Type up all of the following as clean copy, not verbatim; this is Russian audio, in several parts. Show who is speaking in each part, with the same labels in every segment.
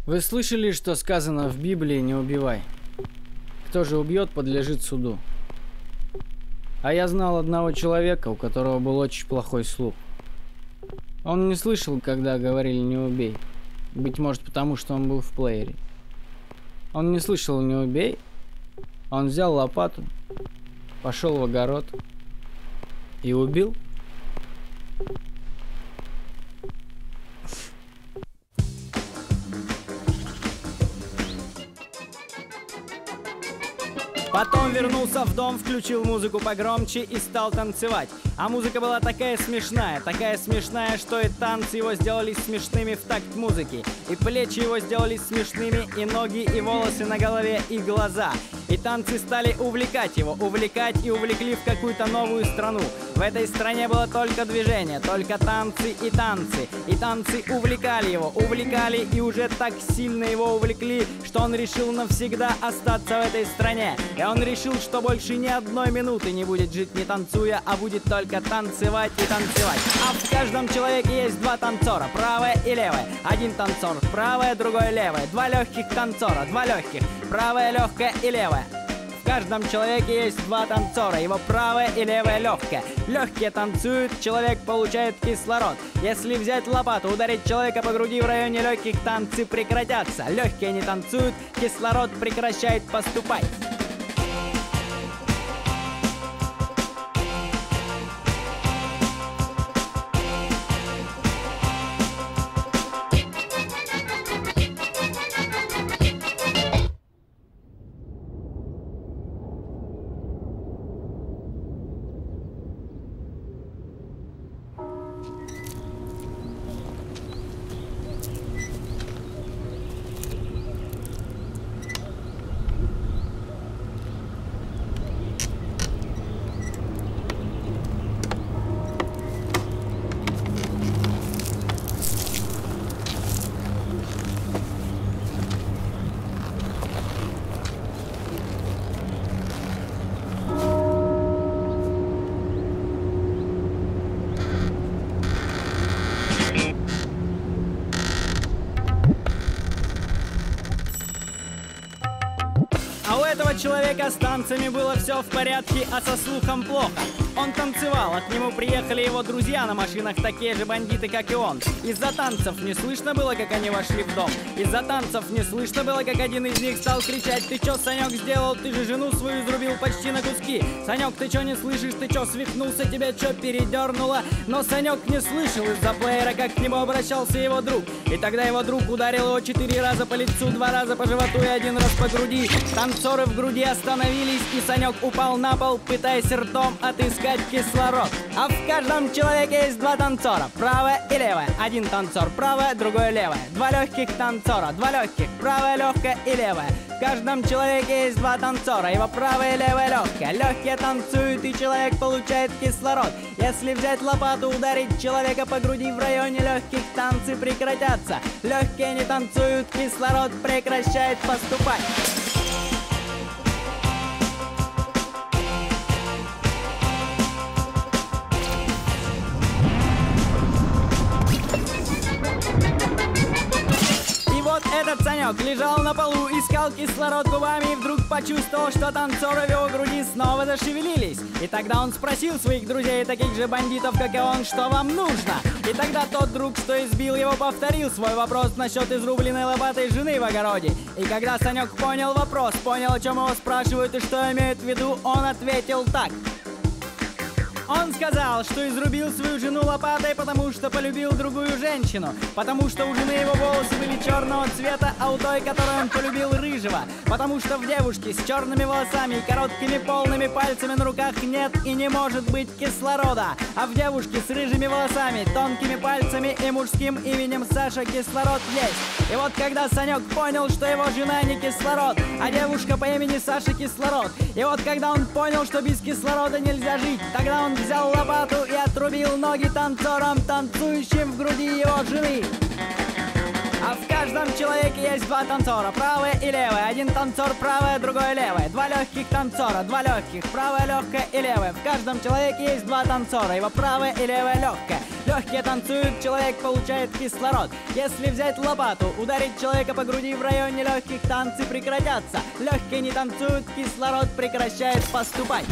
Speaker 1: Вы слышали, что сказано в Библии «не убивай»? Кто же убьет, подлежит суду. А я знал одного человека, у которого был очень плохой слух. Он не слышал, когда говорили «не убей». Быть может, потому что он был в плеере. Он не слышал «не убей». Он взял лопату, пошел в огород и убил.
Speaker 2: Потом вернулся в дом, включил музыку погромче и стал танцевать. А музыка была такая смешная, что и танцы его сделались смешными в такт музыки. И плечи его сделались смешными, и ноги, и волосы на голове, и глаза. И танцы стали увлекать его, увлекать и увлекли в какую-то новую страну. В этой стране было только движение, только танцы и танцы. И танцы увлекали его, увлекали и уже так сильно его увлекли, что он решил навсегда остаться в этой стране. И он решил, что больше ни одной минуты не будет жить не танцуя, а будет только танцевать и танцевать. А в каждом человеке есть два танцора, правое и левое. Один танцор правое, другой левое. Два легких танцора, два легких, правое легкое и левое. В каждом человеке есть два танцора, его правое и левое легкое. Легкие танцуют, человек получает кислород. Если взять лопату, ударить человека по груди в районе легких, танцы прекратятся. Легкие не танцуют, кислород прекращает поступать. Человека с танцами было все в порядке, а со слухом плохо. Он танцевал, а к нему приехали его друзья на машинах, такие же бандиты, как и он. Из-за танцев не слышно было, как они вошли в дом. Из-за танцев не слышно было, как один из них стал кричать: «Ты чё, Санек, сделал? Ты же жену свою изрубил почти на куски! Санек, ты чё не слышишь? Ты чё, свихнулся? Тебя чё передернуло?» Но Санек не слышал из-за плеера, как к нему обращался его друг. И тогда его друг ударил его 4 раза по лицу, 2 раза по животу и 1 раз по груди. Танцоры в груди остановились, и Санек упал на пол, пытаясь ртом отыскать кислород. А в каждом человеке есть два танцора, правое и левое. Один танцор правое, другой левое. Два легких танцора, два легких, правое легкое и левое. В каждом человеке есть два танцора, его правое и левое легкое. Легкие танцуют, и человек получает кислород. Если взять лопату, ударить человека по груди в районе легких, танцы прекратятся. Легкие не танцуют, кислород прекращает поступать. Этот Санек лежал на полу, искал кислород губами и вдруг почувствовал, что танцоры в его груди снова зашевелились. И тогда он спросил своих друзей, таких же бандитов, как и он, что вам нужно. И тогда тот друг, что избил его, повторил свой вопрос насчет изрубленной лопатой жены в огороде. И когда Санек понял вопрос, понял, о чем его спрашивают и что имеют в виду, он ответил так. Он сказал, что изрубил свою жену лопатой, потому что полюбил другую женщину. Потому что у жены его волосы были черного цвета, а у той, которую он полюбил, рыжего. Потому что в девушке с черными волосами и короткими полными пальцами на руках нет и не может быть кислорода. А в девушке с рыжими волосами, тонкими пальцами и мужским именем Саша кислород есть. И вот когда Санек понял, что его жена не кислород, а девушка по имени Саша кислород. И вот когда он понял, что без кислорода нельзя жить, тогда он взял лопату и отрубил ноги танцорам, танцующим в груди его жены. А в каждом человеке есть два танцора, правое и левое. Один танцор правое, другой левое. Два легких танцора, два легких, правое легкое и левое. В каждом человеке есть два танцора, его правое и левое легкое. Легкие танцуют, человек получает кислород. Если взять лопату, ударить человека по груди в районе легких, танцы прекратятся. Легкие не танцуют, кислород прекращает поступать.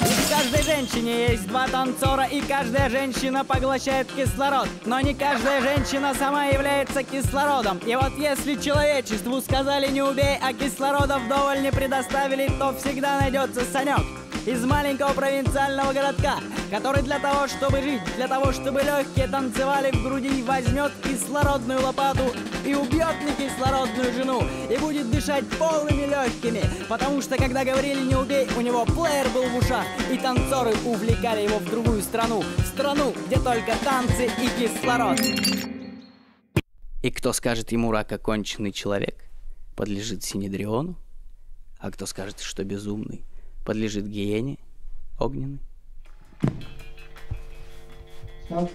Speaker 2: В каждой женщине есть два танцора, и каждая женщина поглощает кислород. Но не каждая женщина сама является кислородом. И вот если человечеству сказали не убей, а кислорода вдоволь не предоставили, то всегда найдется Санек из маленького провинциального городка, который для того, чтобы жить, для того, чтобы легкие танцевали в груди, возьмет кислородную лопату и убьет некислородную жену, и будет дышать полными легкими, потому что, когда говорили не убей, у него плеер был в ушах, и танцоры увлекали его в другую страну, где только танцы и кислород.
Speaker 1: И кто скажет ему рак оконченный человек, подлежит синедриону, а кто скажет, что безумный, подлежит гиене огненной.
Speaker 3: Стоп.